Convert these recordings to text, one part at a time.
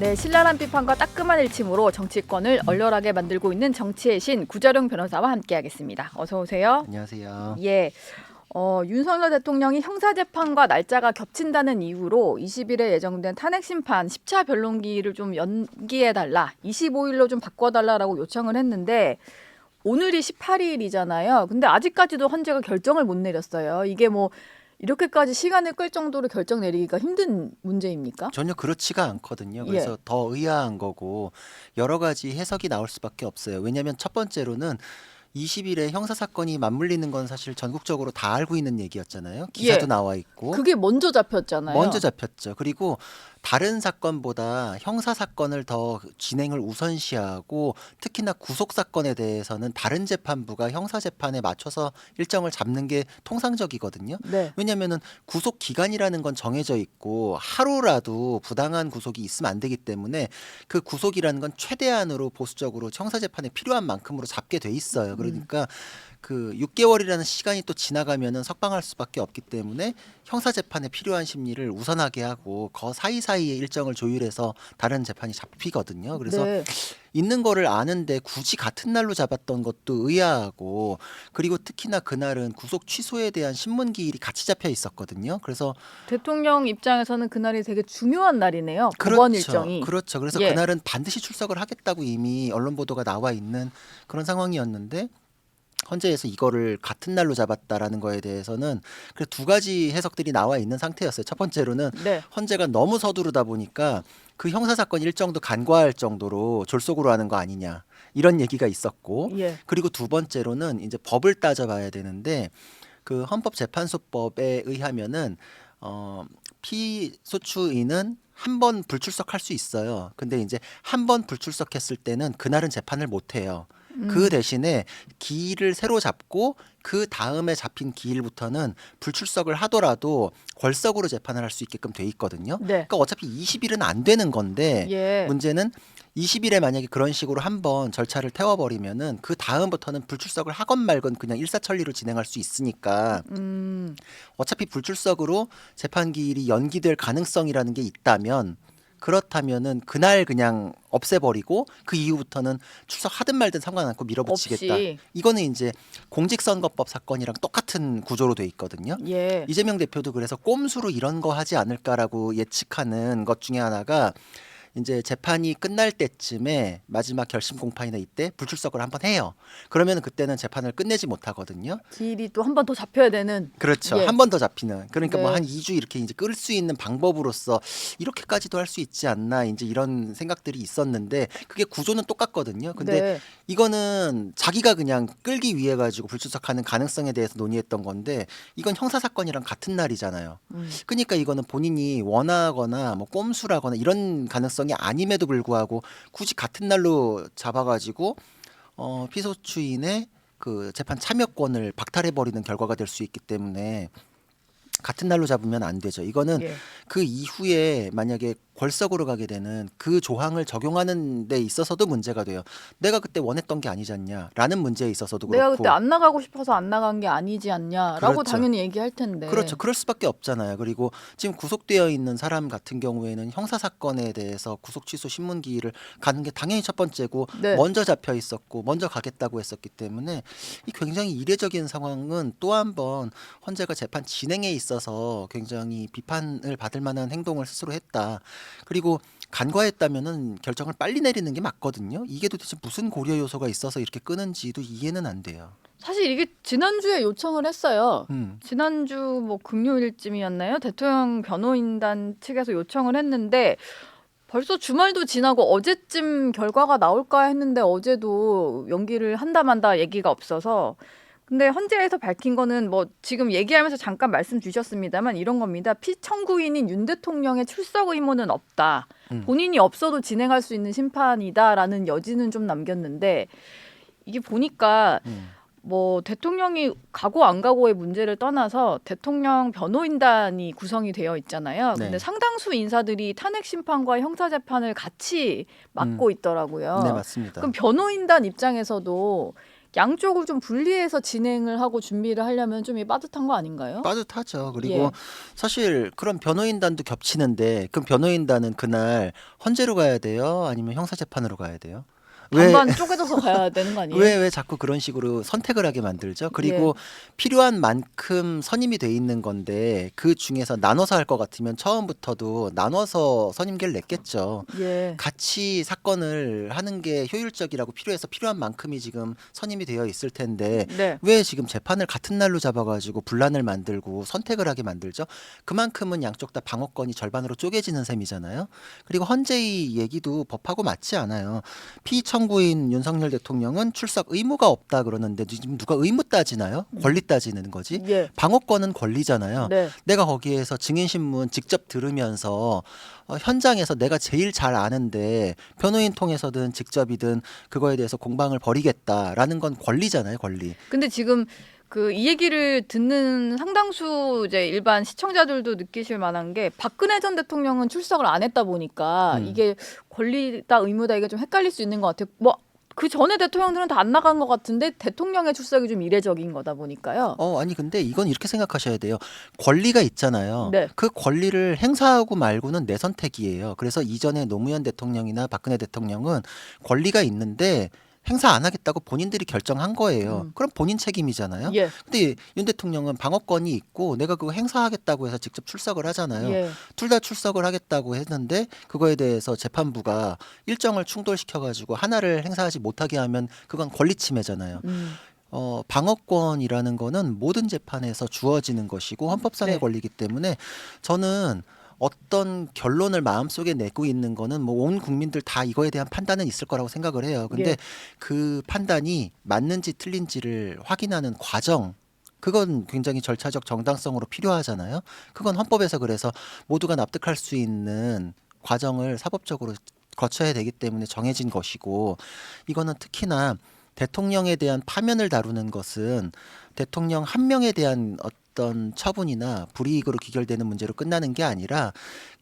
네, 신랄한 비판과 따끔한 일침으로 정치권을 얼얼하게 만들고 있는 정치의 신 구자룡 변호사와 함께하겠습니다. 어서 오세요. 안녕하세요. 예, 윤석열 대통령이 형사재판과 날짜가 겹친다는 이유로 20일에 예정된 탄핵심판 10차 변론기를 좀 연기해달라, 25일로 좀 바꿔달라라고 요청을 했는데 오늘이 18일이잖아요. 근데 아직까지도 헌재가 결정을 못 내렸어요. 이게 뭐 이렇게까지 시간을 끌 정도로 결정 내리기가 힘든 문제입니까? 전혀 그렇지가 않거든요. 그래서 예. 더 의아한 거고 여러 가지 해석이 나올 수밖에 없어요. 왜냐하면 첫 번째로는 20일에 형사사건이 맞물리는 건 사실 전국적으로 다 알고 있는 얘기였잖아요. 기사도 예. 나와 있고 그게 먼저 잡혔잖아요. 먼저 잡혔죠. 그리고 다른 사건보다 형사사건을 더 진행을 우선시하고 특히나 구속사건에 대해서는 다른 재판부가 형사재판에 맞춰서 일정을 잡는 게 통상적이거든요. 네. 왜냐면은 구속 기간이라는 건 정해져 있고 하루라도 부당한 구속이 있으면 안 되기 때문에 그 구속이라는 건 최대한으로 보수적으로 형사재판에 필요한 만큼으로 잡게 돼 있어요. 그러니까 그 6개월이라는 시간이 또 지나가면은 석방할 수밖에 없기 때문에 형사재판에 필요한 심리를 우선하게 하고 그 사이사이에 일정을 조율해서 다른 재판이 잡히거든요. 그래서 네. 있는 거를 아는데 굳이 같은 날로 잡았던 것도 의아하고, 그리고 특히나 그날은 구속 취소에 대한 신문 기일이 같이 잡혀 있었거든요. 그래서 대통령 입장에서는 그날이 되게 중요한 날이네요. 법원 일정이. 그렇죠. 그래서 예. 그날은 반드시 출석을 하겠다고 이미 언론 보도가 나와 있는 그런 상황이었는데 헌재에서 이거를 같은 날로 잡았다라는 거에 대해서는 그래서 두 가지 해석들이 나와 있는 상태였어요. 첫 번째로는 네. 헌재가 너무 서두르다 보니까 그 형사사건 일정도 간과할 정도로 졸속으로 하는 거 아니냐, 이런 얘기가 있었고, 예. 그리고 두 번째로는 이제 법을 따져봐야 되는데 그 헌법재판소법에 의하면은 피소추인은 한 번 불출석할 수 있어요. 근데 이제 한 번 불출석했을 때는 그날은 재판을 못 해요. 그 대신에 기일을 새로 잡고 그 다음에 잡힌 기일부터는 불출석을 하더라도 걸석으로 재판을 할 수 있게끔 돼 있거든요. 네. 그러니까 어차피 20일은 안 되는 건데 예. 문제는 20일에 만약에 그런 식으로 한번 절차를 태워버리면은 그 다음부터는 불출석을 하건 말건 그냥 일사천리로 진행할 수 있으니까 어차피 불출석으로 재판 기일이 연기될 가능성이라는 게 있다면, 그렇다면은 그날 그냥 없애버리고 그 이후부터는 출석하든 말든 상관않고 밀어붙이겠다. 없이. 이거는 이제 공직선거법 사건이랑 똑같은 구조로 돼 있거든요. 예. 이재명 대표도 그래서 꼼수로 이런 거 하지 않을까라고 예측하는 것 중에 하나가 이제 재판이 끝날 때쯤에 마지막 결심 공판이나 이때 불출석을 한번 해요. 그러면 그때는 재판을 끝내지 못하거든요. 기일이 또 한 번 더 잡혀야 되는. 그렇죠. 예. 한 번 더 잡히는. 그러니까 뭐 네. 한 2주 이렇게 이제 끌 수 있는 방법으로서 이렇게까지도 할 수 있지 않나, 이제 이런 생각들이 있었는데 그게 구조는 똑같거든요. 근데 네. 이거는 자기가 그냥 끌기 위해 가지고 불출석하는 가능성에 대해서 논의했던 건데 이건 형사 사건이랑 같은 날이잖아요. 그러니까 이거는 본인이 원하거나 뭐 꼼수라거나 이런 가능성이 아님에도 불구하고 굳이 같은 날로 잡아가지고 피소추인의 그 재판 참여권을 박탈해 버리는 결과가 될 수 있기 때문에 같은 날로 잡으면 안 되죠. 이거는 예. 그 이후에 만약에 걸석으로 가게 되는 그 조항을 적용하는 데 있어서도 문제가 돼요. 내가 그때 원했던 게 아니지 않냐라는 문제에 있어서도 내가 그렇고. 그때 안 나가고 싶어서 안 나간 게 아니지 않냐라고 그렇죠. 당연히 얘기할 텐데. 그렇죠. 그럴 수밖에 없잖아요. 그리고 지금 구속되어 있는 사람 같은 경우에는 형사 사건에 대해서 구속 취소 신문 기일을 가는 게 당연히 첫 번째고, 네. 먼저 잡혀 있었고 먼저 가겠다고 했었기 때문에 이 굉장히 이례적인 상황은 또 한 번 헌재가 재판 진행에 있어서 굉장히 비판을 받을 만한 행동을 스스로 했다. 그리고 간과했다면은 결정을 빨리 내리는 게 맞거든요. 이게 도대체 무슨 고려 요소가 있어서 이렇게 끄는지도 이해는 안 돼요. 사실 이게 지난주에 요청을 했어요. 지난주 뭐 금요일쯤이었나요? 대통령 변호인단 측에서 요청을 했는데 벌써 주말도 지나고 어제쯤 결과가 나올까 했는데 어제도 연기를 한다 만다 얘기가 없어서. 근데 헌재에서 밝힌 거는 뭐 지금 얘기하면서 잠깐 말씀 주셨습니다만 이런 겁니다. 피청구인인 윤 대통령의 출석 의무는 없다. 본인이 없어도 진행할 수 있는 심판이다라는 여지는 좀 남겼는데 이게 보니까 뭐 대통령이 가고 안 가고의 문제를 떠나서 대통령 변호인단이 구성이 되어 있잖아요. 근데 네. 상당수 인사들이 탄핵 심판과 형사 재판을 같이 맡고 있더라고요. 네, 맞습니다. 그럼 변호인단 입장에서도 양쪽을 좀 분리해서 진행을 하고 준비를 하려면 좀 빠듯한 거 아닌가요? 빠듯하죠. 그리고 예. 사실 그런 변호인단도 겹치는데 그럼 변호인단은 그날 헌재로 가야 돼요? 아니면 형사재판으로 가야 돼요? 왜 반반 쪼개져서 가야 되는 거 아니에요? 왜 자꾸 그런 식으로 선택을 하게 만들죠? 예. 그리고 필요한 만큼 선임이 돼 있는 건데 그 중에서 나눠서 할 것 같으면 처음부터도 나눠서 선임계를 냈겠죠. 예. 같이 사건을 하는 게 효율적이라고 필요해서 필요한 만큼이 지금 선임이 되어 있을 텐데 네. 왜 지금 재판을 같은 날로 잡아가지고 분란을 만들고 선택을 하게 만들죠? 그만큼은 양쪽 다 방어권이 절반으로 쪼개지는 셈이잖아요. 그리고 헌재의 얘기도 법하고 맞지 않아요. 피청구인 윤석열 대통령은 출석 의무가 없다 그러는데 지금 누가 의무 따지나요? 권리 따지는 거지. 예. 방어권은 권리잖아요. 네. 내가 거기에서 증인신문 직접 들으면서 현장에서 내가 제일 잘 아는데 변호인 통해서든 직접이든 그거에 대해서 공방을 벌이겠다라는 건 권리잖아요, 권리. 근데 지금 그 이 얘기를 듣는 상당수 이제 일반 시청자들도 느끼실 만한 게 박근혜 전 대통령은 출석을 안 했다 보니까 이게 권리다 의무다 이게 좀 헷갈릴 수 있는 것 같아요. 뭐 그 전에 대통령들은 다 안 나간 것 같은데 대통령의 출석이 좀 이례적인 거다 보니까요. 아니 근데 이건 이렇게 생각하셔야 돼요. 권리가 있잖아요. 네. 그 권리를 행사하고 말고는 내 선택이에요. 그래서 이전에 노무현 대통령이나 박근혜 대통령은 권리가 있는데 행사 안 하겠다고 본인들이 결정한 거예요. 그럼 본인 책임이잖아요. 예. 근데 윤 대통령은 방어권이 있고 내가 그거 행사하겠다고 해서 직접 출석을 하잖아요. 예. 둘 다 출석을 하겠다고 했는데 그거에 대해서 재판부가 일정을 충돌시켜가지고 하나를 행사하지 못하게 하면 그건 권리 침해잖아요. 방어권이라는 거는 모든 재판에서 주어지는 것이고 헌법상의 네. 권리이기 때문에 저는 어떤 결론을 마음속에 내고 있는 거는 뭐 온 국민들 다 이거에 대한 판단은 있을 거라고 생각을 해요. 근데 예. 그 판단이 맞는지 틀린지를 확인하는 과정 그건 굉장히 절차적 정당성으로 필요하잖아요. 그건 헌법에서 그래서 모두가 납득할 수 있는 과정을 사법적으로 거쳐야 되기 때문에 정해진 것이고 이거는 특히나 대통령에 대한 파면을 다루는 것은 대통령 한 명에 대한 어떤 처분이나 불이익으로 귀결되는 문제로 끝나는 게 아니라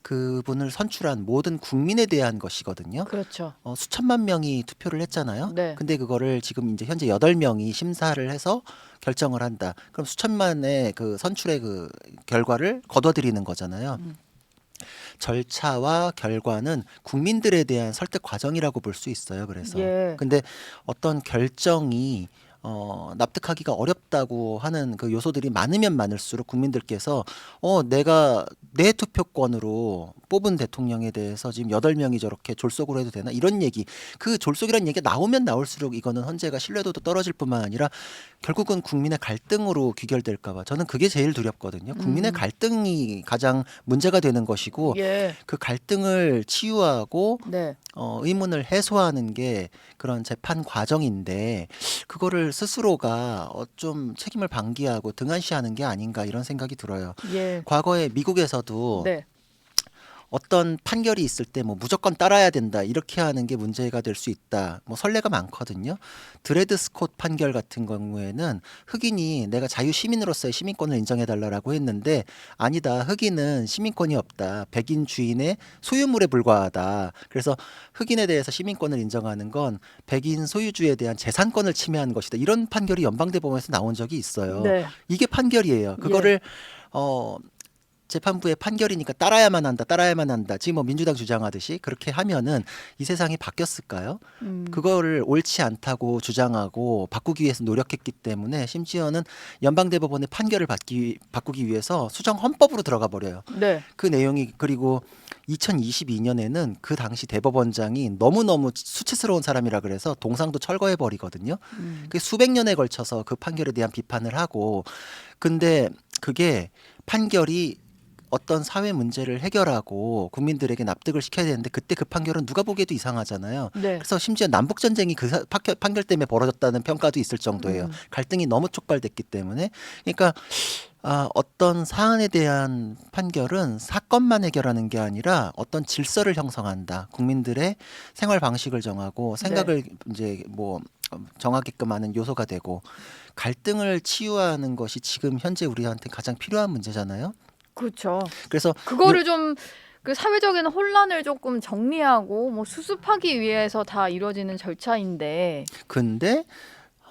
그분을 선출한 모든 국민에 대한 것이거든요. 그렇죠. 수천만 명이 투표를 했잖아요. 네. 근데 그거를 지금 이제 현재 8명이 심사를 해서 결정을 한다. 그럼 수천만의 그 선출의 그 결과를 거둬들이는 거잖아요. 절차와 결과는 국민들에 대한 설득 과정이라고 볼 수 있어요. 그래서 예. 근데 어떤 결정이 납득하기가 어렵다고 하는 그 요소들이 많으면 많을수록 국민들께서 내가 내 투표권으로 뽑은 대통령에 대해서 지금 8명이 저렇게 졸속으로 해도 되나 이런 얘기 그 졸속이라는 얘기가 나오면 나올수록 이거는 헌재가 신뢰도도 떨어질 뿐만 아니라 결국은 국민의 갈등으로 귀결될까 봐 저는 그게 제일 두렵거든요. 국민의 갈등이 가장 문제가 되는 것이고 예. 그 갈등을 치유하고 네. 의문을 해소하는 게 그런 재판 과정인데 그거를 스스로가 좀 책임을 방기하고 등한시하는 게 아닌가 이런 생각이 들어요. 예. 과거에 미국에서도 네. 어떤 판결이 있을 때 뭐 무조건 따라야 된다 이렇게 하는 게 문제가 될 수 있다. 뭐 선례가 많거든요. 드레드 스콧 판결 같은 경우에는 흑인이 내가 자유 시민으로서의 시민권을 인정해 달라라고 했는데 아니다. 흑인은 시민권이 없다. 백인 주인의 소유물에 불과하다. 그래서 흑인에 대해서 시민권을 인정하는 건 백인 소유주에 대한 재산권을 침해하는 것이다. 이런 판결이 연방대법원에서 나온 적이 있어요. 네. 이게 판결이에요. 그거를 재판부의 판결이니까 따라야만 한다. 지금 뭐 민주당 주장하듯이 그렇게 하면은 이 세상이 바뀌었을까요? 그거를 옳지 않다고 주장하고 바꾸기 위해서 노력했기 때문에 심지어는 연방대법원의 판결을 바꾸기 위해서 수정 헌법으로 들어가 버려요. 네. 그 내용이 그리고 2022년에는 그 당시 대법원장이 너무너무 수치스러운 사람이라 그래서 동상도 철거해 버리거든요. 그 수백 년에 걸쳐서 그 판결에 대한 비판을 하고 근데 그게 판결이 어떤 사회 문제를 해결하고 국민들에게 납득을 시켜야 되는데 그때 그 판결은 누가 보기에도 이상하잖아요. 네. 그래서 심지어 남북 전쟁이 그 판결 때문에 벌어졌다는 평가도 있을 정도예요. 갈등이 너무 촉발됐기 때문에. 그러니까 어떤 사안에 대한 판결은 사건만 해결하는 게 아니라 어떤 질서를 형성한다. 국민들의 생활 방식을 정하고 생각을 이제 뭐 정하게끔 하는 요소가 되고 갈등을 치유하는 것이 지금 현재 우리한테 가장 필요한 문제잖아요. 그렇죠. 그래서 그거를 좀 그 사회적인 혼란을 조금 정리하고 뭐 수습하기 위해서 다 이루어지는 절차인데 근데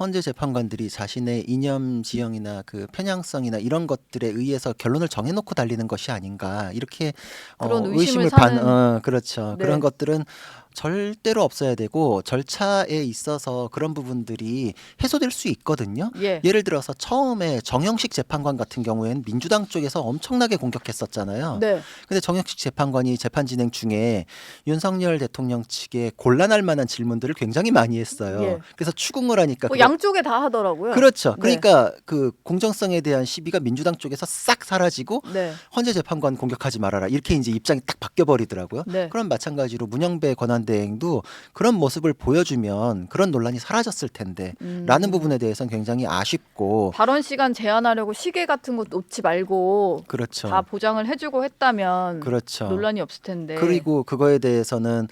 헌재 재판관들이 자신의 이념 지형이나 그 편향성이나 이런 것들에 의해서 결론을 정해놓고 달리는 것이 아닌가 이렇게 그런 의심을 의심을 사는 그렇죠. 네. 그런 것들은 절대로 없어야 되고 절차에 있어서 그런 부분들이 해소될 수 있거든요. 예. 예를 들어서 처음에 정영식 재판관 같은 경우에는 민주당 쪽에서 엄청나게 공격했었잖아요. 네. 근데 정영식 재판관이 재판 진행 중에 윤석열 대통령 측에 곤란할 만한 질문들을 굉장히 많이 했어요. 예. 그래서 추궁을 하니까 뭐 양쪽에 다 하더라고요. 그렇죠. 네. 그러니까 그 공정성에 대한 시비가 민주당 쪽에서 싹 사라지고 네. 헌재 재판관 공격하지 말아라 이렇게 이제 입장이 딱 바뀌어 버리더라고요. 네. 그럼 마찬가지로 문영배 권한대행도 그런 모습을 보여주면 그런 논란이 사라졌을 텐데라는 부분에 대해서는 굉장히 아쉽고 발언 시간 제한하려고 시계 같은 거 놓지 말고 그렇죠. 다 보장을 해주고 했다면 그렇죠. 논란이 없을 텐데. 그리고 그거에 대해서는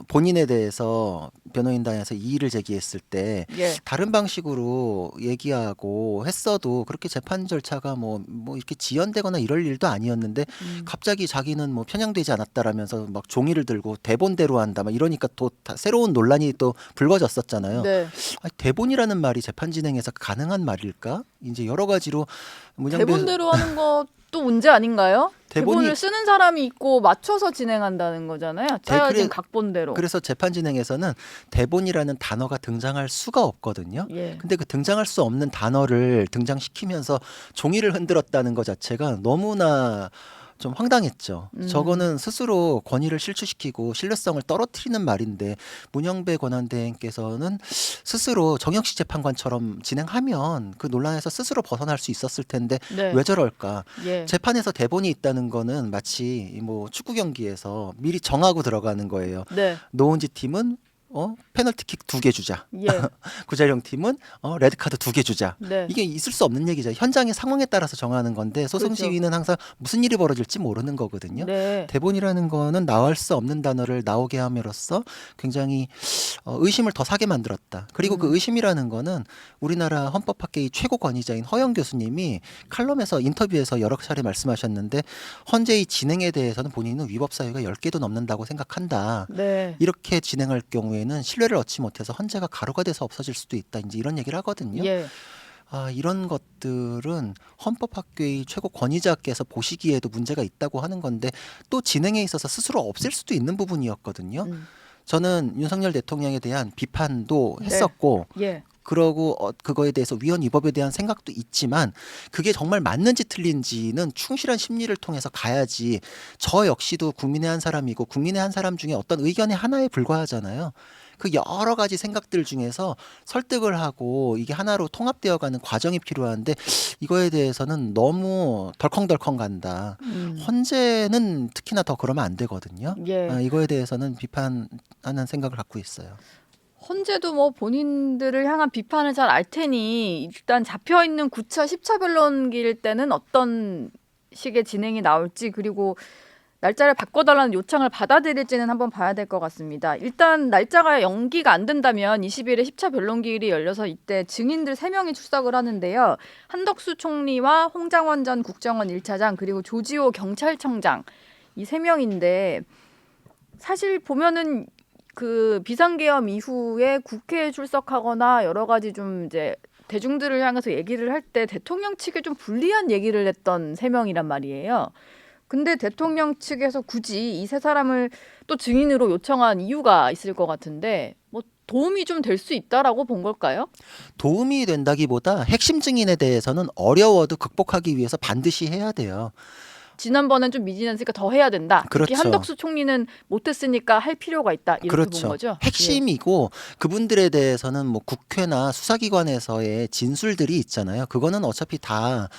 본인에 대해서 변호인단에서 이의를 제기했을 때 예. 다른 방식으로 얘기하고 했어도 그렇게 재판 절차가 뭐 이렇게 지연되거나 이럴 일도 아니었는데 갑자기 자기는 뭐 편향되지 않았다라면서 막 종이를 들고 대본대로 한다 막 이러니까 또 새로운 논란이 또 불거졌었잖아요. 네. 아니, 대본이라는 말이 재판 진행에서 가능한 말일까? 이제 여러 가지로 문영배 대본대로 하는 것도 문제 아닌가요? 대본이- 대본을 쓰는 사람이 있고 맞춰서 진행한다는 거잖아요. 짜여진 그래- 각본대로. 그래서 재판 진행에서는 대본이라는 단어가 등장할 수가 없거든요. 예. 근데 그 등장할 수 없는 단어를 등장시키면서 종이를 흔들었다는 것 자체가 너무나 좀 황당했죠. 저거는 스스로 권위를 실추시키고 신뢰성을 떨어뜨리는 말인데 문영배 권한대행께서는 스스로 정영식 재판관처럼 진행하면 그 논란에서 스스로 벗어날 수 있었을 텐데 네. 왜 저럴까? 예. 재판에서 대본이 있다는 거는 마치 뭐 축구 경기에서 미리 정하고 들어가는 거예요. 네. 노은지 팀은 페널티킥 2개 주자. 예. 구자령 팀은 레드카드 2개 주자. 네. 이게 있을 수 없는 얘기죠. 현장의 상황에 따라서 정하는 건데 소송 그렇죠. 시위는 항상 무슨 일이 벌어질지 모르는 거거든요. 네. 대본이라는 거는 나올 수 없는 단어를 나오게 함으로써 굉장히 의심을 더 사게 만들었다. 그리고 그 의심이라는 거는 우리나라 헌법학계의 최고 권위자인 허영 교수님이 칼럼에서 인터뷰에서 여러 차례 말씀하셨는데 헌재의 진행에 대해서는 본인은 위법 사유가 10개도 넘는다고 생각한다. 네. 이렇게 진행할 경우에는 신뢰를 얻지 못해서 헌재가 가루가 돼서 없어질 수도 있다. 이제 이런 얘기를 하거든요. 예. 이런 것들은 헌법학계의 최고 권위자께서 보시기에도 문제가 있다고 하는 건데 또 진행에 있어서 스스로 없앨 수도 있는 부분이었거든요. 저는 윤석열 대통령에 대한 비판도 네. 했었고 예. 그러고 그거에 대해서 위헌 위법에 대한 생각도 있지만 그게 정말 맞는지 틀린지는 충실한 심리를 통해서 가야지. 저 역시도 국민의 한 사람이고 국민의 한 사람 중에 어떤 의견의 하나에 불과하잖아요. 그 여러 가지 생각들 중에서 설득을 하고 이게 하나로 통합되어가는 과정이 필요한데 이거에 대해서는 너무 덜컹덜컹 간다. 헌재는 특히나 더 그러면 안 되거든요. 예. 이거에 대해서는 비판하는 생각을 갖고 있어요. 헌재도 뭐 본인들을 향한 비판을 잘 알 테니 일단 잡혀 있는 9차, 10차 변론기일 때는 어떤 식의 진행이 나올지 그리고 날짜를 바꿔달라는 요청을 받아들일지는 한번 봐야 될 것 같습니다. 일단 날짜가 연기가 안 된다면 20일에 10차 변론기일이 열려서 이때 증인들 3명이 출석을 하는데요. 한덕수 총리와 홍장원 전 국정원 1차장 그리고 조지호 경찰청장 이 3명인데 사실 보면은 그 비상계엄 이후에 국회에 출석하거나 여러 가지 좀 이제 대중들을 향해서 얘기를 할 때 대통령 측에 좀 불리한 얘기를 했던 3명이란 말이에요. 근데 대통령 측에서 굳이 이 3사람을 또 증인으로 요청한 이유가 있을 것 같은데 뭐 도움이 좀 될 수 있다라고 본 걸까요? 도움이 된다기보다 핵심 증인에 대해서는 어려워도 극복하기 위해서 반드시 해야 돼요. 지난번엔 좀 미진했으니까 더 해야 된다. 특히 그렇죠. 한덕수 총리는 못했으니까 할 필요가 있다. 이렇게 그렇죠. 본 거죠. 핵심이고 그분들에 대해서는 뭐 국회나 수사기관에서의 진술들이 있잖아요. 그거는 어차피 다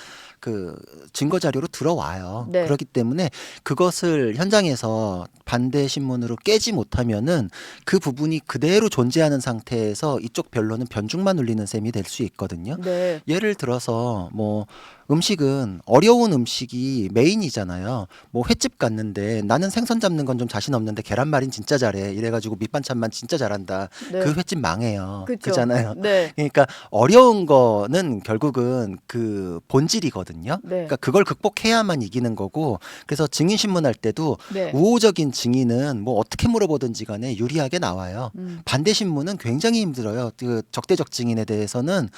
그 증거 자료로 들어와요. 네. 그렇기 때문에 그것을 현장에서 반대 신문으로 깨지 못하면은 그 부분이 그대로 존재하는 상태에서 이쪽 변론은 변죽만 울리는 셈이 될 수 있거든요. 네. 예를 들어서 뭐 음식은 어려운 음식이 메인이잖아요. 뭐 횟집 갔는데 나는 생선 잡는 건 좀 자신 없는데 계란말이는 진짜 잘해. 이래가지고 밑반찬만 진짜 잘한다. 그 네. 횟집 망해요. 그죠. 그잖아요. 네. 그러니까 어려운 거는 결국은 그 본질이거든요. 네. 그러니까 그걸 극복해야만 이기는 거고. 그래서 증인 신문할 때도 네. 우호적인 증인은 뭐 어떻게 물어보든지 간에 유리하게 나와요. 반대 신문은 굉장히 힘들어요. 그 적대적 증인에 대해서는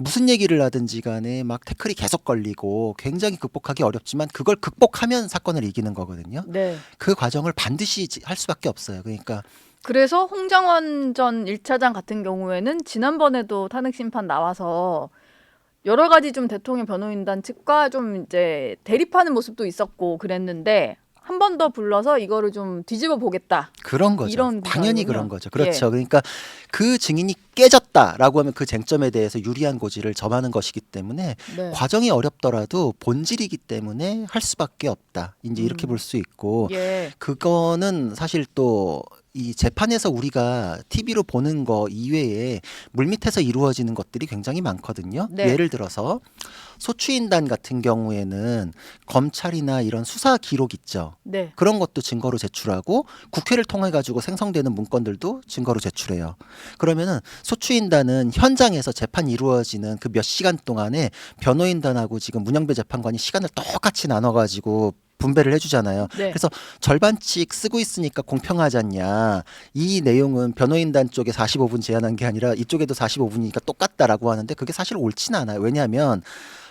무슨 얘기를 하든지 간에 막 태클이 계속 걸리고 굉장히 극복하기 어렵지만 그걸 극복하면 사건을 이기는 거거든요. 네. 그 과정을 반드시 할 수밖에 없어요. 그러니까 그래서 홍장원 전 1차장 같은 경우에는 지난번에도 탄핵 심판 나와서 여러 가지 좀 대통령 변호인단 측과 좀 이제 대립하는 모습도 있었고 그랬는데 한 번 더 불러서 이거를 좀 뒤집어 보겠다. 그런 거죠. 이런 당연히 구상이군요. 그런 거죠. 그렇죠. 그러니까 그 증인이 깨졌다라고 하면 그 쟁점에 대해서 유리한 고지를 점하는 것이기 때문에 네. 과정이 어렵더라도 본질이기 때문에 할 수밖에 없다. 이제 이렇게 볼 수 있고 예. 그거는 사실 또 이 재판에서 우리가 TV로 보는 거 이외에 물밑에서 이루어지는 것들이 굉장히 많거든요. 네. 예를 들어서 소추인단 같은 경우에는 검찰이나 이런 수사 기록 있죠. 네. 그런 것도 증거로 제출하고 국회를 통해 가지고 생성되는 문건들도 증거로 제출해요. 그러면은 소추인단은 현장에서 재판이 이루어지는 그 몇 시간 동안에 변호인단하고 지금 문영배 재판관이 시간을 똑같이 나눠 가지고 분배를 해주잖아요. 네. 그래서 절반씩 쓰고 있으니까 공평하지 않냐. 이 내용은 변호인단 쪽에 45분 제한한 게 아니라 이쪽에도 45분이니까 똑같다라고 하는데 그게 사실 옳지는 않아요. 왜냐하면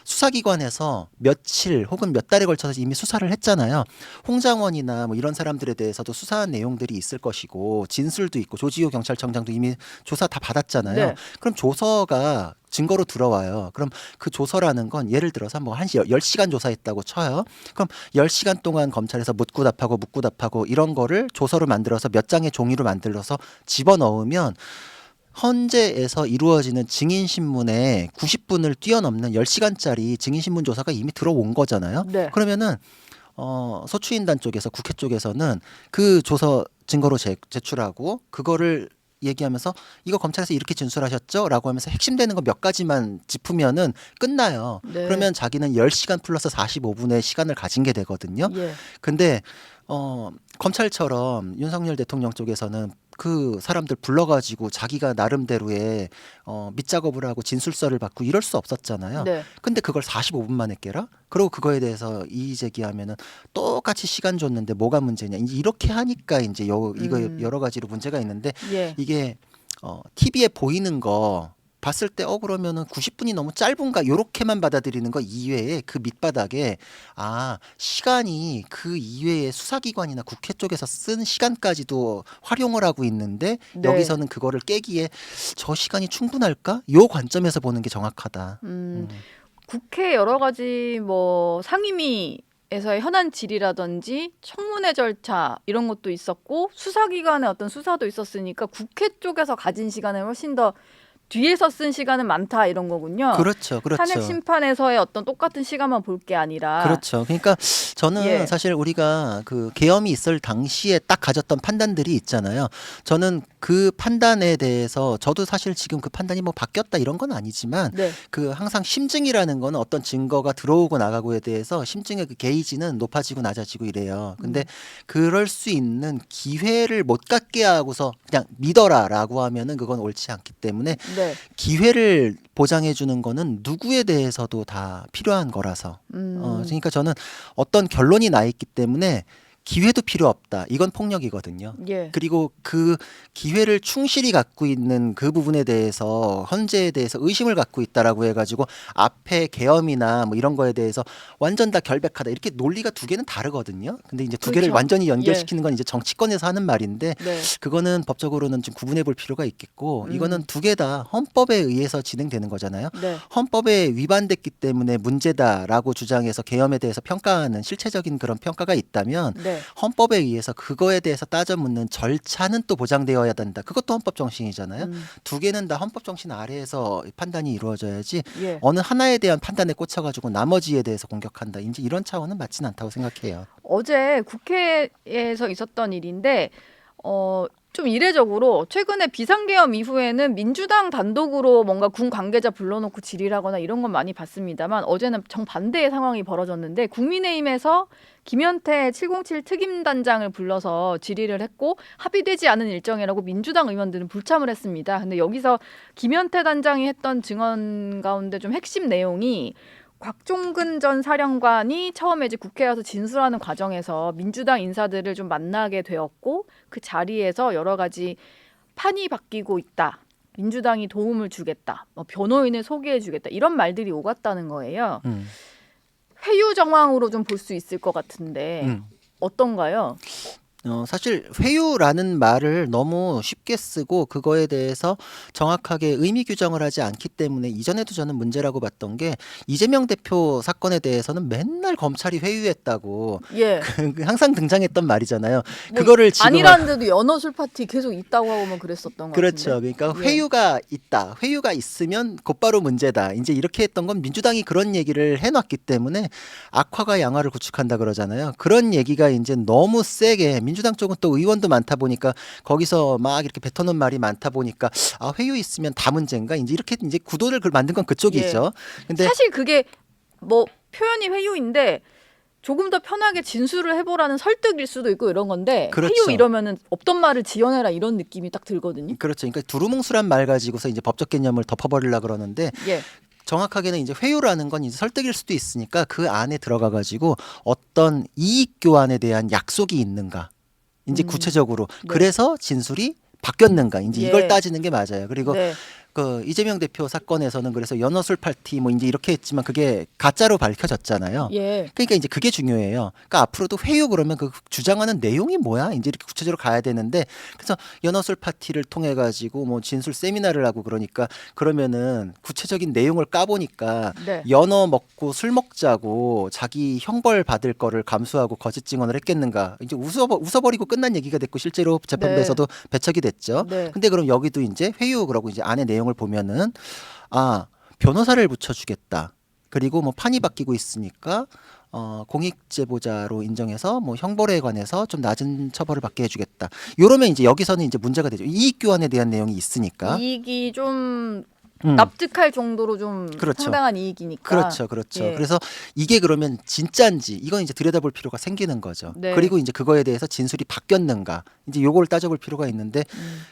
수사기관에서 며칠 혹은 몇 달에 걸쳐서 이미 수사를 했잖아요. 홍장원이나 뭐 이런 사람들에 대해서도 수사한 내용들이 있을 것이고 진술도 있고 조지호 경찰청장도 이미 조사 다 받았잖아요. 네. 그럼 조서가 증거로 들어와요. 그럼 그 조서라는 건 예를 들어서 뭐 한 10시간 조사했다고 쳐요. 그럼 10시간 동안 검찰에서 묻고 답하고 이런 거를 조서로 만들어서 몇 장의 종이로 만들어서 집어넣으면 헌재에서 이루어지는 증인신문에 90분을 뛰어넘는 10시간짜리 증인신문 조사가 이미 들어온 거잖아요. 네. 그러면은 소추인단 쪽에서 국회 쪽에서는 그 조서 증거로 제출하고 그거를 얘기하면서 이거 검찰에서 이렇게 진술하셨죠? 라고 하면서 핵심되는 거 몇 가지만 짚으면은 끝나요. 네. 그러면 자기는 10시간 플러스 45분의 시간을 가진 게 되거든요. 예. 근데 검찰처럼 윤석열 대통령 쪽에서는 그 사람들 불러가지고 자기가 나름대로의 밑작업을 하고 진술서를 받고 이럴 수 없었잖아요. 네. 근데 그걸 45분 만에 깨라? 그리고 그거에 대해서 이의 제기하면은 똑같이 시간 줬는데 뭐가 문제냐? 이제 이렇게 하니까 이제 이거 여러 가지로 문제가 있는데 예. 이게 TV에 보이는 거 봤을 때 그러면은 90분이 너무 짧은가 요렇게만 받아들이는 거 이외에 그 밑바닥에 시간이 그 이외에 수사기관이나 국회 쪽에서 쓴 시간까지도 활용을 하고 있는데 네. 여기서는 그거를 깨기에 저 시간이 충분할까? 요 관점에서 보는 게 정확하다. 국회 여러 가지 뭐 상임위에서의 현안 질의라든지 청문회 절차 이런 것도 있었고 수사기관의 어떤 수사도 있었으니까 국회 쪽에서 가진 시간을 훨씬 더 뒤에서 쓴 시간은 많다 이런 거군요. 그렇죠. 탄핵 심판에서의 어떤 똑같은 시간만 볼 게 아니라. 그렇죠. 그러니까 저는 예. 사실 우리가 그 계엄이 있을 당시에 딱 가졌던 판단들이 있잖아요. 저는 그 판단에 대해서 저도 사실 지금 그 판단이 뭐 바뀌었다 이런 건 아니지만 네. 그 항상 심증이라는 거는 어떤 증거가 들어오고 나가고에 대해서 심증의 그 게이지는 높아지고 낮아지고 이래요. 근데 그럴 수 있는 기회를 못 갖게 하고서 그냥 믿어라라고 하면은 그건 옳지 않기 때문에 네. 기회를 보장해 주는 거는 누구에 대해서도 다 필요한 거라서 그러니까 저는 어떤 결론이 나 있기 때문에 기회도 필요 없다. 이건 폭력이거든요. 예. 그리고 그 기회를 충실히 갖고 있는 그 부분에 대해서 헌재에 대해서 의심을 갖고 있다라고 해가지고 앞에 계엄이나 뭐 이런 거에 대해서 완전 다 결백하다 이렇게 논리가 두 개는 다르거든요. 근데 이제 두 개를 그렇죠. 완전히 연결시키는 건 이제 정치권에서 하는 말인데 네. 그거는 법적으로는 좀 구분해 볼 필요가 있겠고 음. 이거는 두 개 다 헌법에 의해서 진행되는 거잖아요. 네. 헌법에 위반됐기 때문에 문제다라고 주장해서 계엄에 대해서 평가하는 실체적인 그런 평가가 있다면 네. 헌법에 의해서 그거에 대해서 따져 묻는 절차는 또 보장되어야 된다. 그것도 헌법 정신이잖아요. 두 개는 다 헌법 정신 아래에서 판단이 이루어져야지 예. 어느 하나에 대한 판단에 꽂혀가지고 나머지에 대해서 공격한다. 이제 이런 차원은 맞지는 않다고 생각해요. 어제 국회에서 있었던 일인데 좀 이례적으로 최근에 비상계엄 이후에는 민주당 단독으로 뭔가 군 관계자 불러놓고 질의하거나 이런 건 많이 봤습니다만 어제는 정반대의 상황이 벌어졌는데 국민의힘에서 김현태 707 특임단장을 불러서 질의를 했고 합의되지 않은 일정이라고 민주당 의원들은 불참을 했습니다. 근데 여기서 김현태 단장이 했던 증언 가운데 좀 핵심 내용이 곽종근 전 사령관이 처음에 이제 국회에 와서 진술하는 과정에서 민주당 인사들을 좀 만나게 되었고 그 자리에서 여러 가지 판이 바뀌고 있다. 민주당이 도움을 주겠다. 변호인을 소개해 주겠다. 이런 말들이 오갔다는 거예요. 회유 정황으로 좀 볼 수 있을 것 같은데 어떤가요? 사실 회유라는 말을 너무 쉽게 쓰고 그거에 대해서 정확하게 의미 규정을 하지 않기 때문에 이전에도 저는 문제라고 봤던 게 이재명 대표 사건에 대해서는 맨날 검찰이 회유했다고 예. 항상 등장했던 말이잖아요. 뭐 그거를 지금 아니라는데도 연어술 파티 계속 있다고 하고 뭐 그랬었던 것 그렇죠. 같은데. 그러니까 예. 회유가 있다. 회유가 있으면 곧바로 문제다. 이제 이렇게 했던 건 민주당이 그런 얘기를 해놨기 때문에 악화가 양화를 구축한다 그러잖아요. 그런 얘기가 이제 너무 세게 민주당 쪽은 또 의원도 많다 보니까 거기서 막 이렇게 뱉어놓은 말이 많다 보니까 아 회유 있으면 다 문제인가 이제 이렇게 이제 구도를 만든 건 그쪽이죠. 근데 사실 그게 뭐 표현이 회유인데 조금 더 편하게 진술을 해보라는 설득일 수도 있고 이런 건데 그렇죠. 회유 이러면은 없던 말을 지어내라 이런 느낌이 딱 들거든요. 그렇죠. 그러니까 두루뭉술한 말 가지고서 이제 법적 개념을 덮어버리려 그러는데 예. 정확하게는 이제 회유라는 건 이제 설득일 수도 있으니까 그 안에 들어가 가지고 어떤 이익 교환에 대한 약속이 있는가 이제 구체적으로 네. 그래서 진술이 바뀌었는가 이제 예. 이걸 따지는 게 맞아요. 그리고 네. 그 이재명 대표 사건에서는 그래서 연어술 파티 뭐 이제 이렇게 했지만 그게 가짜로 밝혀졌잖아요. 예. 그러니까 이제 그게 중요해요. 그러니까 앞으로도 회유 그러면 그 주장하는 내용이 뭐야? 이제 이렇게 구체적으로 가야 되는데 그래서 연어술 파티를 통해 가지고 뭐 진술 세미나를 하고 그러니까 그러면은 구체적인 내용을 까보니까 네. 연어 먹고 술 먹자고 자기 형벌 받을 거를 감수하고 거짓 증언을 했겠는가? 이제 웃어버리고 끝난 얘기가 됐고 실제로 재판부에서도 배척이 됐죠. 네. 근데 그럼 여기도 이제 회유 그러고 이제 안에 내용을 보면은 아 변호사를 붙여주겠다. 그리고 뭐 판이 바뀌고 있으니까 공익제보자로 인정해서 뭐 형벌에 관해서 좀 낮은 처벌을 받게 해주겠다. 이러면 이제 여기서는 이제 문제가 되죠. 이익 교환에 대한 내용이 있으니까. 이익이 좀 납득할 정도로 좀 그렇죠. 상당한 이익이니까. 그렇죠, 그렇죠. 예. 그래서 이게 그러면 진짜인지 이건 이제 들여다볼 필요가 생기는 거죠. 네. 그리고 이제 그거에 대해서 진술이 바뀌었는가 이제 요걸 따져볼 필요가 있는데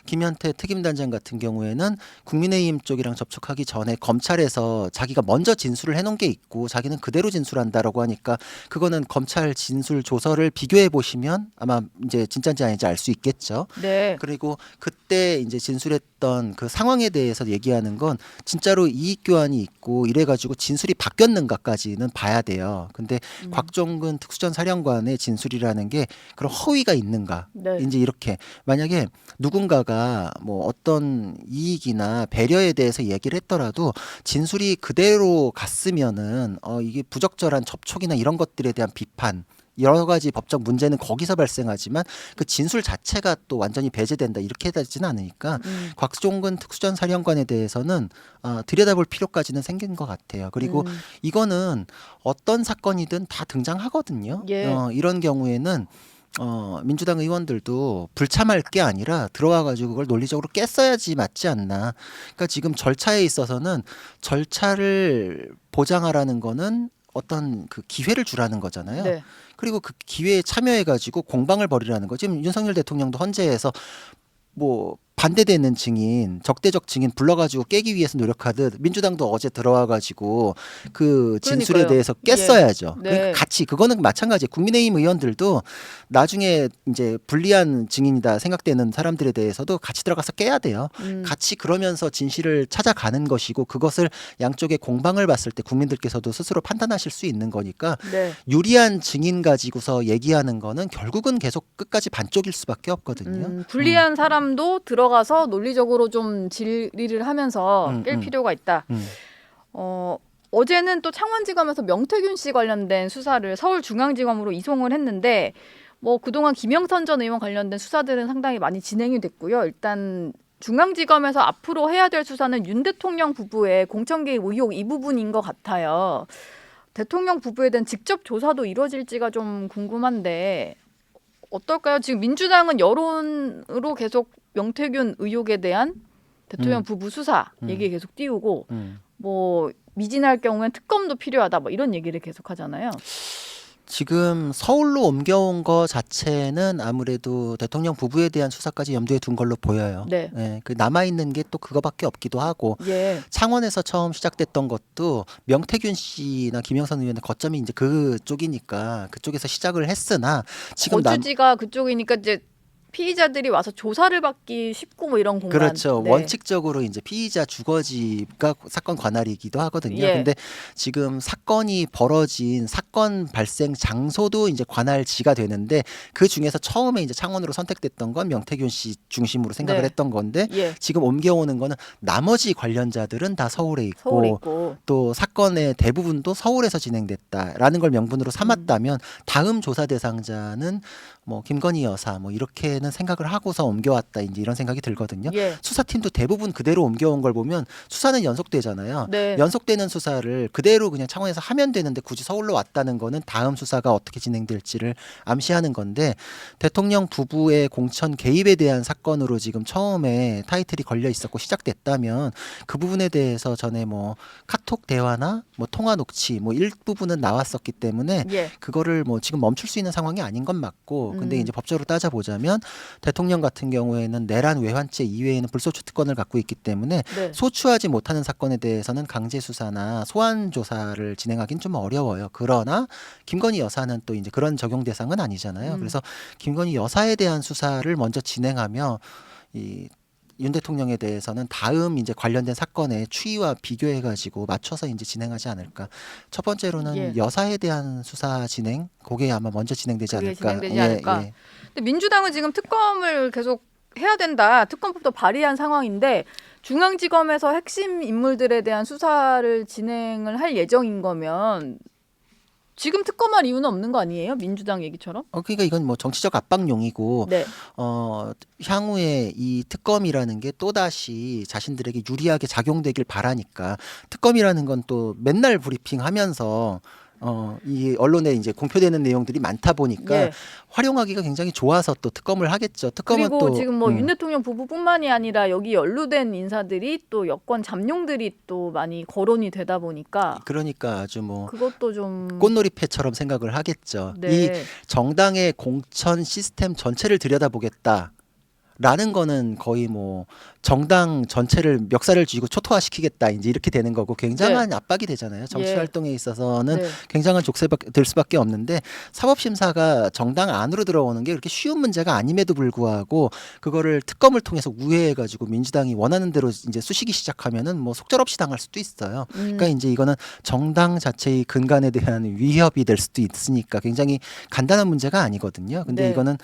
김현태 특임단장 같은 경우에는 국민의힘 쪽이랑 접촉하기 전에 검찰에서 자기가 먼저 진술을 해놓은 게 있고 자기는 그대로 진술한다라고 하니까 그거는 검찰 진술 조서를 비교해 보시면 아마 이제 진짜인지 아닌지 알 수 있겠죠. 네. 그리고 그때 이제 진술했던 그 상황에 대해서 얘기하는 건 진짜로 이익 교환이 있고 이래가지고 진술이 바뀌었는가까지는 봐야 돼요. 근데 곽종근 특수전 사령관의 진술이라는 게 그런 허위가 있는가? 네. 이제 이렇게 만약에 누군가가 뭐 어떤 이익이나 배려에 대해서 얘기를 했더라도 진술이 그대로 갔으면은 이게 부적절한 접촉이나 이런 것들에 대한 비판. 여러 가지 법적 문제는 거기서 발생하지만 그 진술 자체가 또 완전히 배제된다 이렇게 되지는 않으니까 곽종근 특수전 사령관에 대해서는 들여다볼 필요까지는 생긴 것 같아요. 그리고 이거는 어떤 사건이든 다 등장하거든요. 예. 이런 경우에는 민주당 의원들도 불참할 게 아니라 들어와가지고 그걸 논리적으로 깼어야지 맞지 않나. 그러니까 지금 절차에 있어서는 절차를 보장하라는 거는 어떤 그 기회를 주라는 거잖아요. 네. 그리고 그 기회에 참여해가지고 공방을 벌이라는 거. 지금 윤석열 대통령도 헌재에서 뭐 반대되는 증인, 적대적 증인 불러가지고 깨기 위해서 노력하듯 민주당도 어제 들어와가지고 그 진술에 그러니까요. 대해서 깼어야죠. 예. 그러니까 네. 같이 그거는 마찬가지. 국민의힘 의원들도 나중에 이제 불리한 증인이다 생각되는 사람들에 대해서도 같이 들어가서 깨야 돼요. 같이 그러면서 진실을 찾아가는 것이고 그것을 양쪽의 공방을 봤을 때 국민들께서도 스스로 판단하실 수 있는 거니까 네. 유리한 증인 가지고서 얘기하는 거는 결국은 계속 끝까지 반쪽일 수밖에 없거든요. 불리한 사람도 들어가서 논리적으로 좀 질의를 하면서 깰 필요가 있다. 어제는 또 창원지검에서 명태균 씨 관련된 수사를 서울중앙지검으로 이송을 했는데 뭐 그동안 김영선 전 의원 관련된 수사들은 상당히 많이 진행이 됐고요. 일단 중앙지검에서 앞으로 해야 될 수사는 윤 대통령 부부의 공천 개입 의혹 이 부분인 것 같아요. 대통령 부부에 대한 직접 조사도 이루어질지가 좀 궁금한데 어떨까요? 지금 민주당은 여론으로 계속 명태균 의혹에 대한 대통령 부부 수사 얘기 계속 띄우고 뭐 미진할 경우엔 특검도 필요하다 뭐 이런 얘기를 계속 하잖아요. 지금 서울로 옮겨온 거 자체는 아무래도 대통령 부부에 대한 수사까지 염두에 둔 걸로 보여요. 네. 예, 그 남아있는 게 또 그거밖에 없기도 하고 예. 창원에서 처음 시작됐던 것도 명태균 씨나 김영선 의원의 거점이 이제 그쪽이니까 그쪽에서 시작을 했으나 지금 거주지가 그쪽이니까 이제 피의자들이 와서 조사를 받기 쉽고 뭐 이런 공간. 그렇죠. 네. 원칙적으로 이제 피의자 주거지가 사건 관할이기도 하거든요. 예. 근데 지금 사건이 벌어진 사건 발생 장소도 이제 관할지가 되는데 그 중에서 처음에 이제 창원으로 선택됐던 건 명태균 씨 중심으로 생각을 네. 했던 건데 예. 지금 옮겨오는 거는 나머지 관련자들은 다 서울에 있고 서울에 있고. 또 사건의 대부분도 서울에서 진행됐다라는 걸 명분으로 삼았다면 다음 조사 대상자는 뭐 김건희 여사 뭐 이렇게는 생각을 하고서 옮겨왔다 이제 이런 생각이 들거든요. 예. 수사팀도 대부분 그대로 옮겨온 걸 보면 수사는 연속되잖아요. 네. 연속되는 수사를 그대로 그냥 창원에서 하면 되는데 굳이 서울로 왔다는 거는 다음 수사가 어떻게 진행될지를 암시하는 건데 대통령 부부의 공천 개입에 대한 사건으로 지금 처음에 타이틀이 걸려 있었고 시작됐다면 그 부분에 대해서 전에 뭐 카톡 대화나 뭐 통화 녹취 뭐 일부분은 나왔었기 때문에 예. 그거를 뭐 지금 멈출 수 있는 상황이 아닌 건 맞고 근데 이제 법적으로 따져보자면 대통령 같은 경우에는 내란 외환죄 이외에는 불소추 특권을 갖고 있기 때문에 네. 소추하지 못하는 사건에 대해서는 강제 수사나 소환 조사를 진행하기는 좀 어려워요. 그러나 김건희 여사는 또 이제 그런 적용 대상은 아니잖아요. 그래서 김건희 여사에 대한 수사를 먼저 진행하며 이 윤 대통령에 대해서는 다음 이제 관련된 사건의 추이와 비교해 가지고 맞춰서 이제 진행하지 않을까. 첫 번째로는 예. 여사에 대한 수사 진행, 그게 아마 먼저 진행되지 그게 않을까. 진행되지 않을까. 예. 근데 민주당은 지금 특검을 계속 해야 된다. 특검법도 발의한 상황인데 중앙지검에서 핵심 인물들에 대한 수사를 진행을 할 예정인 거면 지금 특검할 이유는 없는 거 아니에요? 민주당 얘기처럼? 그러니까 이건 뭐 정치적 압박용이고 네. 향후에 이 특검이라는 게 또다시 자신들에게 유리하게 작용되길 바라니까 특검이라는 건 또 맨날 브리핑하면서 이 언론에 이제 공표되는 내용들이 많다 보니까 예. 활용하기가 굉장히 좋아서 또 특검을 하겠죠. 특검은 그리고 또 지금 뭐 윤 대통령 부부뿐만이 아니라 여기 연루된 인사들이 또 여권 잠룡들이 또 많이 거론이 되다 보니까 그러니까 아주 뭐 그것도 좀 꽃놀이패처럼 생각을 하겠죠. 이 네. 정당의 공천 시스템 전체를 들여다보겠다. 라는 거는 거의 뭐 정당 전체를 멱살을 쥐고 초토화시키겠다 이제 이렇게 되는 거고 굉장한 압박이 되잖아요. 정치 예. 활동에 있어서는 네. 굉장한 족쇄가 될 수밖에 없는데 사법심사가 정당 안으로 들어오는 게 그렇게 쉬운 문제가 아님에도 불구하고 그거를 특검을 통해서 우회해가지고 민주당이 원하는 대로 이제 쑤시기 시작하면은 뭐 속절없이 당할 수도 있어요. 그러니까 이제 이거는 정당 자체의 근간에 대한 위협이 될 수도 있으니까 굉장히 간단한 문제가 아니거든요. 근데 네. 이거는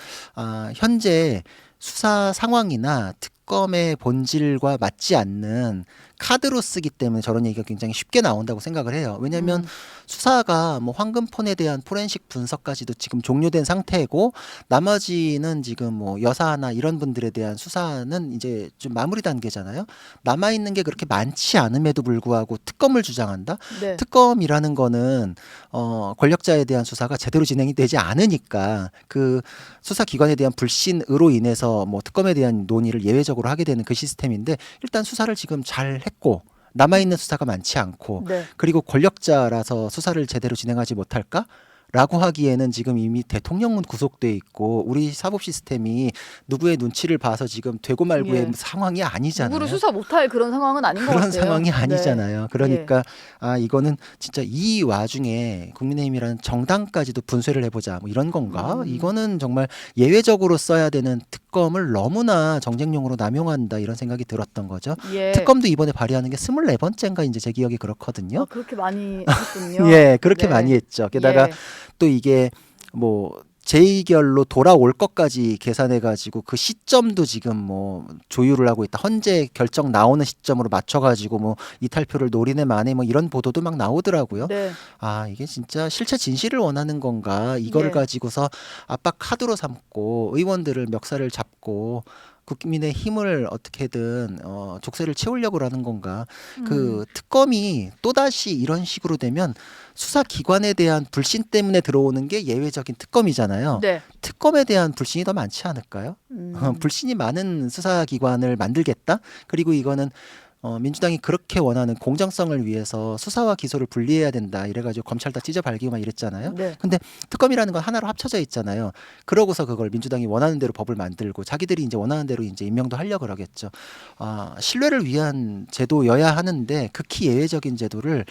현재 수사 상황이나 특검의 본질과 맞지 않는 카드로 쓰기 때문에 저런 얘기가 굉장히 쉽게 나온다고 생각을 해요. 왜냐하면 수사가 뭐 황금폰에 대한 포렌식 분석까지도 지금 종료된 상태고 나머지는 지금 뭐 여사나 이런 분들에 대한 수사는 이제 좀 마무리 단계잖아요. 남아 있는 게 그렇게 많지 않음에도 불구하고 특검을 주장한다. 네. 특검이라는 거는 권력자에 대한 수사가 제대로 진행이 되지 않으니까 그 수사 기관에 대한 불신으로 인해서 뭐 특검에 대한 논의를 예외적으로 하게 되는 그 시스템인데 일단 수사를 지금 잘 했고 남아있는 수사가 많지 않고 네. 그리고 권력자라서 수사를 제대로 진행하지 못할까? 라고 하기에는 지금 이미 대통령은 구속돼 있고 우리 사법 시스템이 누구의 눈치를 봐서 지금 되고 말고의 예. 상황이 아니잖아요. 누구를 수사 못할 그런 상황은 아닌 것 그런 같아요. 상황이 네. 아니잖아요. 그러니까 이거는 진짜 이 와중에 국민의힘이라는 정당까지도 분쇄를 해보자 뭐 이런 건가? 이거는 정말 예외적으로 써야 되는 특검을 너무나 정쟁용으로 남용한다 이런 생각이 들었던 거죠. 예. 특검도 이번에 발의하는 게 24번째인가 이제 제 기억이 그렇거든요. 그렇게 많이 했군요. 예, 그렇게 네. 많이 했죠. 게다가 예. 또 이게 뭐 재의결로 돌아올 것까지 계산해가지고 그 시점도 지금 뭐 조율을 하고 있다. 헌재 결정 나오는 시점으로 맞춰가지고 뭐 이탈표를 노리네 마네 뭐 이런 보도도 막 나오더라고요. 네. 이게 진짜 실체 진실을 원하는 건가? 이거를 예. 가지고서 압박 카드로 삼고 의원들을 멱살을 잡고 국민의 힘을 어떻게든 족쇄를 채우려고 하는 건가. 그 특검이 또다시 이런 식으로 되면 수사기관에 대한 불신 때문에 들어오는 게 예외적인 특검이잖아요. 네. 특검에 대한 불신이 더 많지 않을까요? 불신이 많은 수사기관을 만들겠다? 그리고 이거는 민주당이 그렇게 원하는 공정성을 위해서 수사와 기소를 분리해야 된다 이래가지고 검찰 다 찢어발기고 막 이랬잖아요. 네. 근데 특검이라는 건 하나로 합쳐져 있잖아요. 그러고서 그걸 민주당이 원하는 대로 법을 만들고 자기들이 이제 원하는 대로 이제 임명도 하려고 그러겠죠. 신뢰를 위한 제도여야 하는데 극히 예외적인 제도를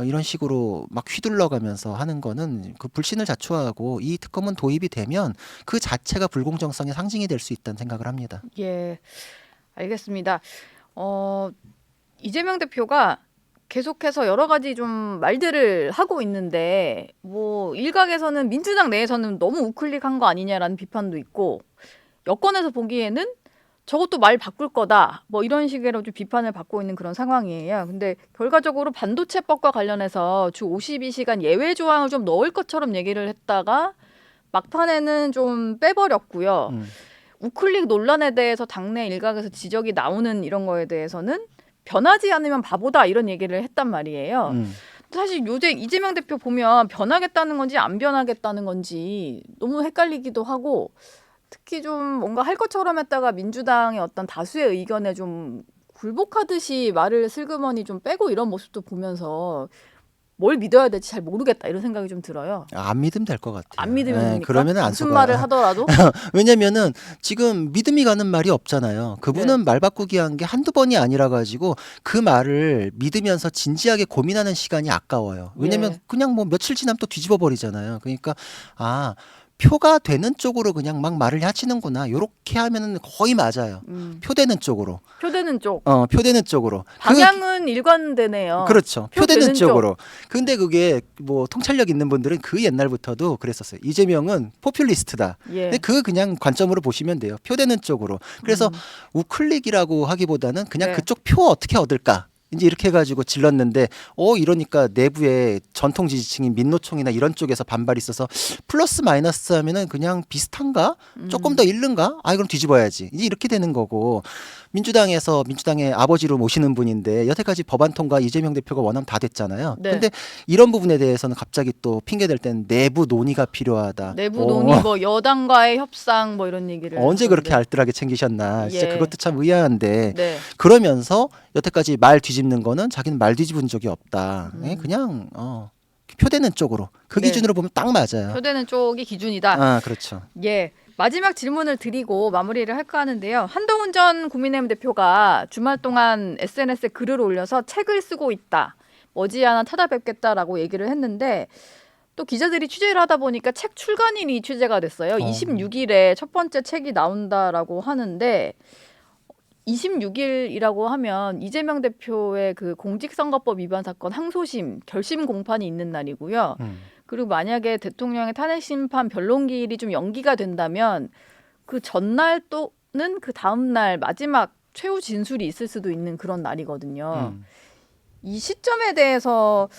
이런 식으로 막 휘둘러가면서 하는 거는 그 불신을 자초하고 이 특검은 도입이 되면 그 자체가 불공정성의 상징이 될 수 있다는 생각을 합니다. 예. 알겠습니다. 이재명 대표가 계속해서 여러 가지 좀 말들을 하고 있는데 뭐 일각에서는 민주당 내에서는 너무 우클릭한 거 아니냐라는 비판도 있고 여권에서 보기에는 저것도 말 바꿀 거다 뭐 이런 식으로 좀 비판을 받고 있는 그런 상황이에요. 근데 결과적으로 반도체법과 관련해서 주 52시간 예외 조항을 좀 넣을 것처럼 얘기를 했다가 막판에는 좀 빼버렸고요. 우클릭 논란에 대해서 당내 일각에서 지적이 나오는 이런 거에 대해서는 변하지 않으면 바보다 이런 얘기를 했단 말이에요. 사실 요새 이재명 대표 보면 변하겠다는 건지 안 변하겠다는 건지 너무 헷갈리기도 하고 특히 좀 뭔가 할 것처럼 했다가 민주당의 어떤 다수의 의견에 좀 굴복하듯이 말을 슬그머니 좀 빼고 이런 모습도 보면서 뭘 믿어야 될지 잘 모르겠다 이런 생각이 좀 들어요. 안 믿으면 될 것 같아요. 안 믿으면 됩니까? 그러면은 안 무슨 속아요. 말을 하더라도 왜냐면은 지금 믿음이 가는 말이 없잖아요. 그분은 말 바꾸기 한 게 한두 번이 아니라 가지고 그 말을 믿으면서 진지하게 고민하는 시간이 아까워요. 왜냐면 그냥 뭐 며칠 지나면 또 뒤집어 버리잖아요. 그러니까 표가 되는 쪽으로 그냥 막 말을 하시는구나. 요렇게 하면은 거의 맞아요. 표되는 쪽으로. 표되는 쪽. 표되는 쪽으로. 방향은 일관되네요. 그렇죠. 표되는 표되는 쪽으로. 근데 그게 뭐 통찰력 있는 분들은 그 옛날부터도 그랬었어요. 이재명은 포퓰리스트다. 예. 근데 그 그냥 관점으로 보시면 돼요. 표되는 쪽으로. 그래서 우클릭이라고 하기보다는 그냥 네. 그쪽 표 어떻게 얻을까? 이제 이렇게 해가지고 질렀는데 이러니까 내부에 전통 지지층인 민노총이나 이런 쪽에서 반발이 있어서 플러스 마이너스 하면은 그냥 비슷한가? 조금 더 잃는가? 그럼 뒤집어야지. 이제 이렇게 되는 거고 민주당에서 민주당의 아버지로 모시는 분인데 여태까지 법안 통과 이재명 대표가 원하면 다 됐잖아요. 네. 근데 이런 부분에 대해서는 갑자기 또 핑계 댈 때는 내부 논의가 필요하다. 내부 논의 뭐 여당과의 협상 뭐 이런 얘기를 언제 하던데. 그렇게 알뜰하게 챙기셨나. 진짜 예. 그것도 참 의아한데 네. 그러면서 여태까지 말 뒤집는 거는 자기는 말 뒤집은 적이 없다. 그냥 표되는 쪽으로 그 네. 기준으로 보면 딱 맞아요. 표되는 쪽이 기준이다. 그렇죠. 예. 마지막 질문을 드리고 마무리를 할까 하는데요. 한동훈 전 국민의힘 대표가 주말 동안 SNS에 글을 올려서 책을 쓰고 있다. 머지않아 찾아뵙겠다라고 얘기를 했는데 또 기자들이 취재를 하다 보니까 책 출간일이 취재가 됐어요. 26일에 첫 번째 책이 나온다라고 하는데 26일이라고 하면 이재명 대표의 그 공직선거법 위반 사건 항소심 결심 공판이 있는 날이고요. 그리고 만약에 대통령의 탄핵심판 변론기일이 좀 연기가 된다면 그 전날 또는 그 다음날 마지막 최후 진술이 있을 수도 있는 그런 날이거든요. 이 시점에 대해서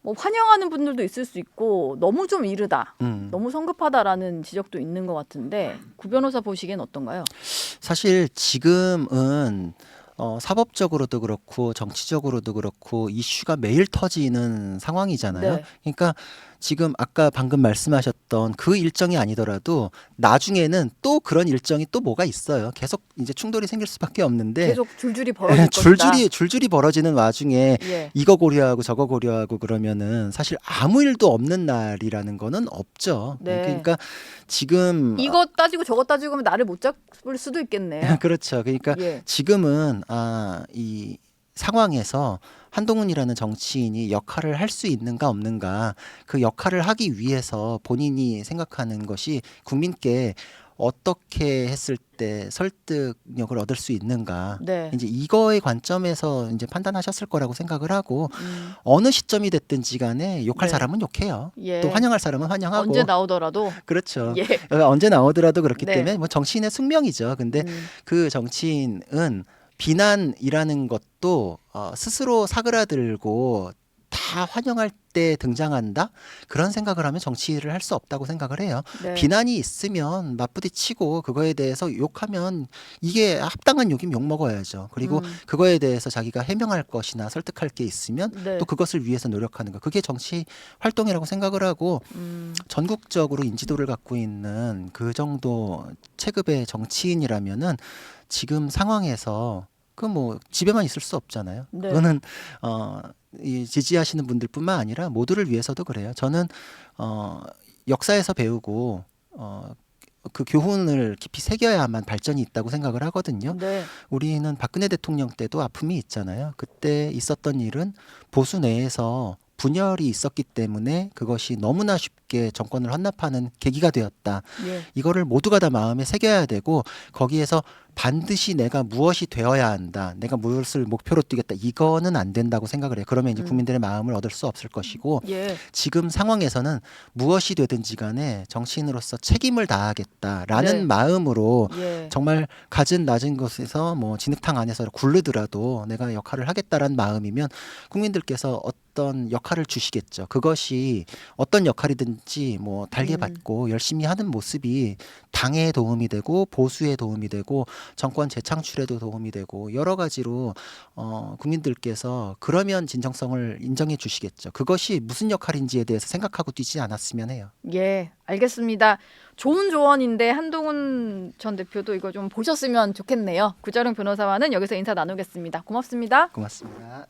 뭐 환영하는 분들도 있을 수 있고 너무 좀 이르다, 너무 성급하다라는 지적도 있는 것 같은데 구 변호사 보시기엔 어떤가요? 사실 지금은 사법적으로도 그렇고 정치적으로도 그렇고 이슈가 매일 터지는 상황이잖아요. 네. 그러니까 지금 아까 방금 말씀하셨던 그 일정이 아니더라도 나중에는 또 그런 일정이 또 뭐가 있어요. 계속 이제 충돌이 생길 수밖에 없는데 계속 줄줄이 벌어질 것이다. 줄줄이 벌어지는 와중에 예. 이거 고려하고 저거 고려하고 그러면은 사실 아무 일도 없는 날이라는 거는 없죠. 네. 그러니까 지금 이거 따지고 저거 따지고 하면 나를 못 잡을 수도 있겠네요. 그렇죠. 그러니까 예. 지금은 이 상황에서 한동훈이라는 정치인이 역할을 할 수 있는가 없는가 그 역할을 하기 위해서 본인이 생각하는 것이 국민께 어떻게 했을 때 설득력을 얻을 수 있는가 네. 이제 이거의 관점에서 이제 판단하셨을 거라고 생각을 하고 어느 시점이 됐든지 간에 욕할 네. 사람은 욕해요. 예. 또 환영할 사람은 환영하고 언제 나오더라도 그렇죠. 예. 언제 나오더라도 그렇기 네. 때문에 뭐 정치인의 숙명이죠. 근데 그 정치인은 비난이라는 것도 스스로 사그라들고 다 환영할 때 등장한다? 그런 생각을 하면 정치를 할 수 없다고 생각을 해요. 네. 비난이 있으면 맞부딪히고 그거에 대해서 욕하면 이게 합당한 욕이면 욕 먹어야죠. 그리고 그거에 대해서 자기가 해명할 것이나 설득할 게 있으면 네. 또 그것을 위해서 노력하는 거. 그게 정치 활동이라고 생각을 하고 전국적으로 인지도를 갖고 있는 그 정도 체급의 정치인이라면은 지금 상황에서 그 뭐 집에만 있을 수 없잖아요. 네. 그거는 이 지지하시는 분들뿐만 아니라 모두를 위해서도 그래요. 저는 역사에서 배우고 그 교훈을 깊이 새겨야만 발전이 있다고 생각을 하거든요. 네. 우리는 박근혜 대통령 때도 아픔이 있잖아요. 그때 있었던 일은 보수 내에서 분열이 있었기 때문에 그것이 너무나 쉽게 정권을 헌납하는 계기가 되었다. 예. 이거를 모두가 다 마음에 새겨야 되고 거기에서 반드시 내가 무엇이 되어야 한다. 내가 무엇을 목표로 뛰겠다. 이거는 안 된다고 생각을 해요. 그러면 이제 국민들의 마음을 얻을 수 없을 것이고 예. 지금 상황에서는 무엇이 되든지 간에 정치인으로서 책임을 다하겠다라는 네. 마음으로 예. 정말 갖은 낮은 곳에서 뭐 진흙탕 안에서 굴르더라도 내가 역할을 하겠다라는 마음이면 국민들께서 어떤 역할을 주시겠죠. 그것이 어떤 역할이든지 뭐 달게 받고 열심히 하는 모습이 당에 도움이 되고 보수에 도움이 되고 정권 재창출에도 도움이 되고 여러 가지로 국민들께서 그러면 진정성을 인정해 주시겠죠. 그것이 무슨 역할인지에 대해서 생각하고 뛰지 않았으면 해요. 예, 알겠습니다. 좋은 조언인데 한동훈 전 대표도 이거 좀 보셨으면 좋겠네요. 구자룡 변호사와는 여기서 인사 나누겠습니다. 고맙습니다. 고맙습니다.